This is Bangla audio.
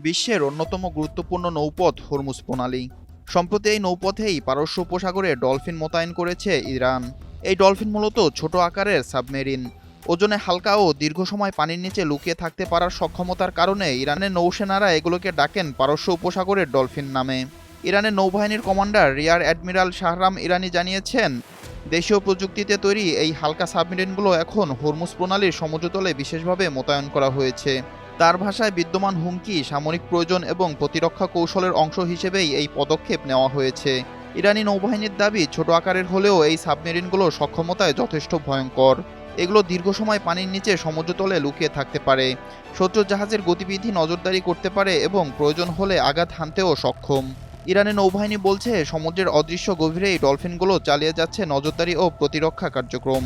বিশ্বের অন্যতম গুরুত্বপূর্ণ নৌপথ হরমুজ প্রণালী। সম্প্রতি এই নৌপথেই পারস্য উপসাগরে ডলফিন মোতায়েন করেছে ইরান। এই ডলফিন মূলত ছোট আকারের সাবমেরিন। ওজনে হালকা ও দীর্ঘ সময় পানির নিচে লুকিয়ে থাকতে পারার সক্ষমতার কারণে ইরানের নৌসেনারা এগুলোকে ডাকেন পারস্য উপসাগরের ডলফিন নামে। ইরানের নৌবাহিনীর কমান্ডার রিয়ার অ্যাডমিরাল শাহরাম ইরানি জানিয়েছেন, দেশীয় প্রযুক্তিতে তৈরি এই হালকা সাবমেরিনগুলো এখন হরমুজ প্রণালীর সমুদ্রতলে বিশেষভাবে মোতায়েন করা হয়েছে। তার ভাষায় বিদ্যমান হুমকি, সামরিক প্রয়োজন এবং প্রতিরক্ষা কৌশলের অংশ হিসেবেই এই পদক্ষেপ নেওয়া হয়েছে। ইরানি নৌবাহিনীর দাবি, ছোট আকারের হলেও এই সাবমেরিনগুলোর সক্ষমতায় যথেষ্ট ভয়ঙ্কর। এগুলো দীর্ঘ সময় পানির নিচে সমুদ্রতলে লুকিয়ে থাকতে পারে, শত্রু জাহাজের গতিবিধি নজরদারি করতে পারে এবং প্রয়োজন হলে আঘাত হানতেও সক্ষম। ইরানের নৌবাহিনী বলছে, সমুদ্রের অদৃশ্য গভীরে এই ডলফিনগুলো চালিয়ে যাচ্ছে নজরদারি ও প্রতিরক্ষা কার্যক্রম।